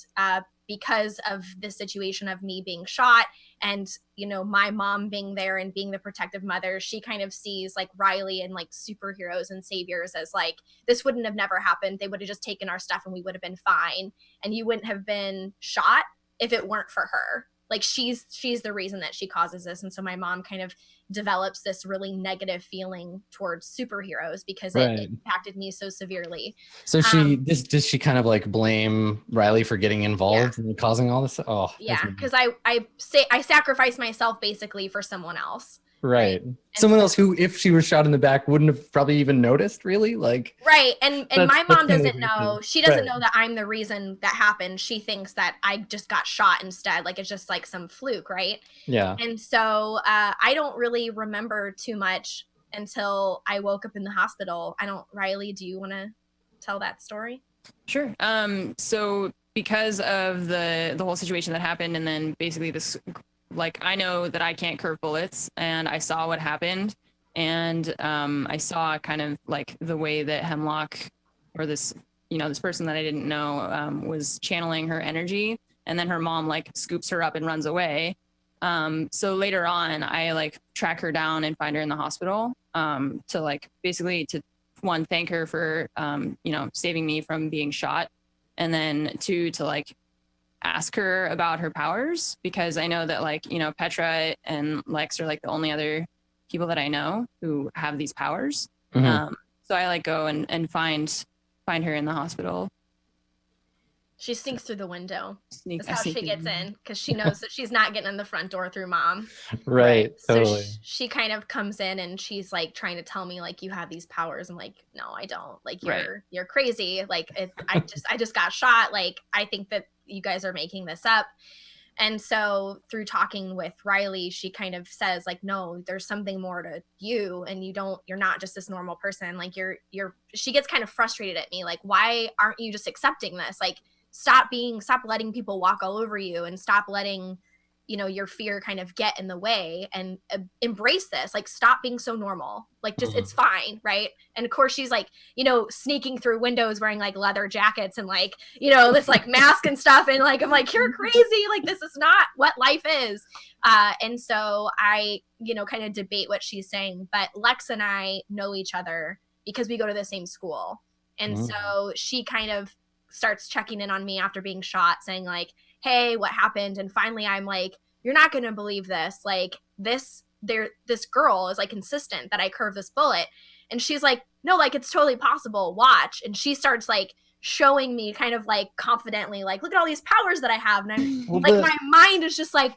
because of the situation of me being shot and, my mom being there and being the protective mother, she kind of sees like Riley and like superheroes and saviors as like, this wouldn't have never happened. They would have just taken our stuff and we would have been fine. And you wouldn't have been shot if it weren't for her. Like she's the reason that she causes this. And so my mom kind of develops this really negative feeling towards superheroes because it impacted me so severely. So does she kind of like blame Riley for getting involved and causing all this? Oh, yeah, because I sacrifice myself basically for someone else. Right. Someone else who, if she was shot in the back, wouldn't have probably even noticed, really. Like. Right. And my mom doesn't know. She doesn't know that I'm the reason that happened. She thinks that I just got shot instead. Like it's just like some fluke, right? Yeah. And so I don't really remember too much until I woke up in the hospital. Riley, do you want to tell that story? Sure. So because of the whole situation that happened, and then basically this, like, I know that I can't curve bullets, and I saw what happened, and I saw kind of like the way that Hemlock, or this, this person that I didn't know, was channeling her energy, and then her mom like scoops her up and runs away. So later on, I like track her down and find her in the hospital, to like basically to one, thank her for saving me from being shot, and then two, to like ask her about her powers, because I know that like Petra and Lex are like the only other people that I know who have these powers. So I like go and find her in the hospital. She sneaks through the window. That's how she gets in, because she knows that she's not getting in the front door through mom. Right. Totally. So she kind of comes in and she's like trying to tell me like, you have these powers. I'm like, no, I don't. Like you're crazy. Like I just got shot. Like I think that you guys are making this up. And so through talking with Riley, she kind of says like, no, there's something more to you, and you're not just this normal person. Like she gets kind of frustrated at me. Like, why aren't you just accepting this? Like, stop letting people walk all over you, and stop letting, your fear kind of get in the way, and embrace this. Like, stop being so normal. Like, just, it's fine. Right. And of course she's like, sneaking through windows wearing like leather jackets and like, this like mask and stuff. And like, I'm like, you're crazy. Like, this is not what life is. And so I, kind of debate what she's saying, but Lex and I know each other because we go to the same school. And so she kind of starts checking in on me after being shot, saying like, hey, what happened? And finally I'm like, you're not going to believe this. Like this girl is like insistent that I curve this bullet. And she's like, no, like it's totally possible. Watch. And she starts like showing me kind of like confidently, like, look at all these powers that I have. And I'm my mind is just like,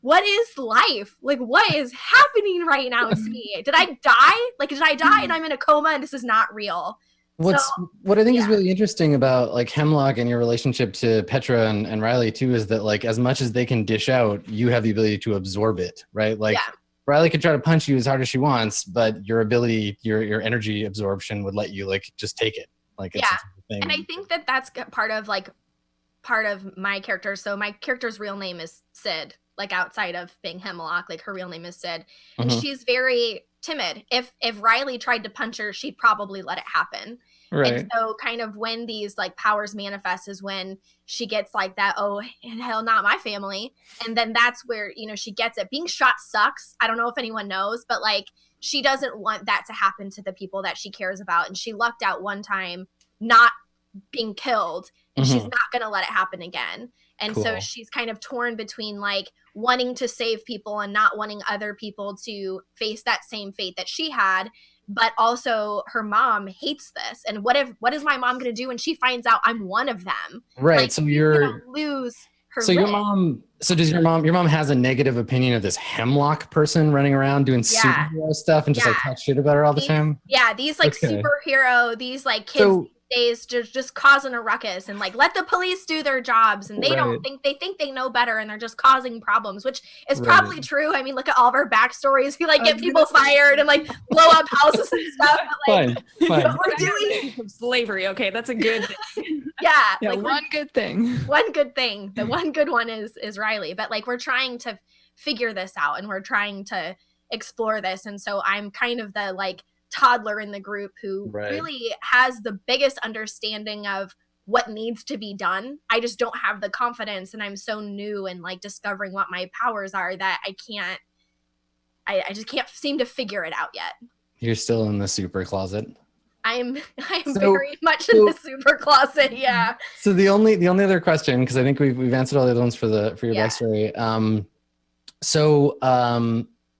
what is life? Like, what is happening right now to me? Did I die? Like, did I die and I'm in a coma and this is not real? What I think is really interesting about like Hemlock and your relationship to Petra and Riley too is that like as much as they can dish out, you have the ability to absorb it, right? Like Riley could try to punch you as hard as she wants, but your ability, your energy absorption would let you like just take it. Like it's a thing. And I think that that's part of my character. So my character's real name is Sid. Like outside of being Hemlock, like her real name is Sid, and she's very timid. If Riley tried to punch her, she'd probably let it happen. Right. And so kind of when these like powers manifest is when she gets like that, oh, hell, not my family. And then that's where, you know, she gets it. Being shot sucks. I don't know if anyone knows, but like she doesn't want that to happen to the people that she cares about. And she lucked out one time not being killed, and she's not going to let it happen again. And so she's kind of torn between like wanting to save people and not wanting other people to face that same fate that she had. But also her mom hates this. And what is my mom going to do when she finds out I'm one of them? Right. Like, So she's you're gonna lose her so lid. does your mom has a negative opinion of this Hemlock person running around doing superhero stuff and just like talk shit about her all the time? Yeah, these like superhero, these like kids these days just causing a ruckus and like let the police do their jobs, and they don't think they know better, and they're just causing problems, which is probably true. I mean, look at all of our backstories. We like get people fired and like blow up houses and stuff. But, like, fine. what we're doing From slavery. Okay, that's a good thing. yeah, Yeah, like one good thing. one good thing. The one good one is Riley. But like we're trying to figure this out, and we're trying to explore this. And so I'm kind of the like toddler in the group who really has the biggest understanding of what needs to be done. I just don't have the confidence, and I'm so new and like discovering what my powers are that I just can't seem to figure it out yet. You're still in the super closet. I'm very much in the super closet. Yeah. So the only other question, because I think we've answered all the other ones for your backstory.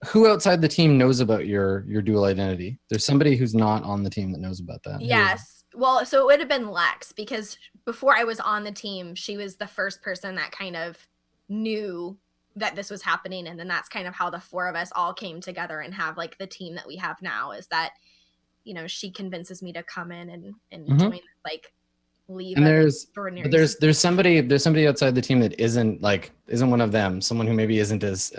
Who outside the team knows about your dual identity? There's somebody who's not on the team that knows about that. Yes. Well, so it would have been Lex, because before I was on the team, she was the first person that kind of knew that this was happening. And then that's kind of how the four of us all came together and have like the team that we have now, is that, you know, she convinces me to come in and join, like leave. And there's somebody outside the team that isn't one of them, someone who maybe isn't as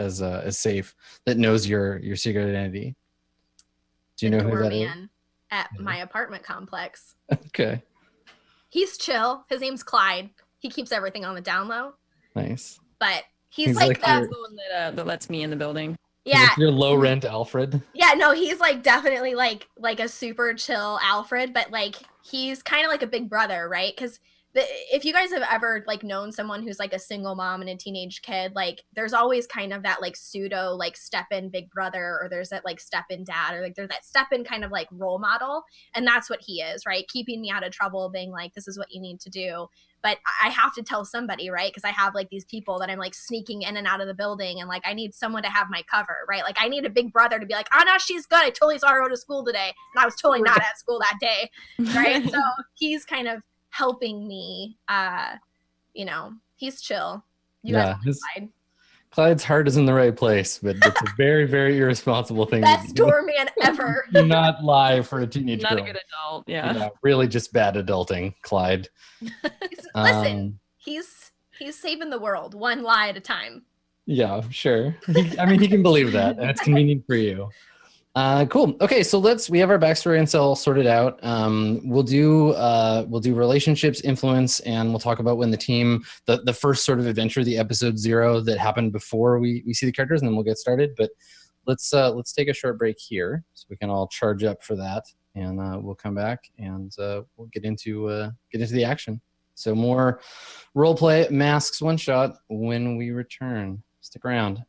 safe, that knows your secret identity. Do you know who that is? At my apartment complex. Okay. He's chill. His name's Clyde. He keeps everything on the down low. Nice. But he's like the one that lets me in the building. Yeah. Your low rent Alfred. Yeah, no, he's like definitely like a super chill Alfred, but like he's kind of like a big brother, right? Because if you guys have ever like known someone who's like a single mom and a teenage kid, like there's always kind of that like pseudo like step in big brother, or there's that like step in dad, or like there's that step in kind of like role model. And that's what he is, right? Keeping me out of trouble, being like, this is what you need to do. But I have to tell somebody, right? Because I have like these people that I'm like sneaking in and out of the building, and like I need someone to have my cover, right? Like I need a big brother to be like, oh no, she's good. I totally saw her go to school today, and I was totally not at school that day, right? So he's kind of helping me. You know, he's chill. You guys Clyde's heart is in the right place, but it's a very, very irresponsible thing. Best doorman ever. Do not lie for a teenage girl. Not a good adult. Yeah. Really just bad adulting, Clyde. Listen, he's saving the world one lie at a time. Yeah, sure. He can believe that, and it's convenient for you. Cool. Okay, so we have our backstory and all sorted out. We'll do relationships, influence, and we'll talk about when the team, the first sort of adventure, the episode 0 that happened before we see the characters, and then we'll get started. But let's take a short break here so we can all charge up for that, and we'll come back and we'll get into the action. So more role play masks one shot when we return. Stick around.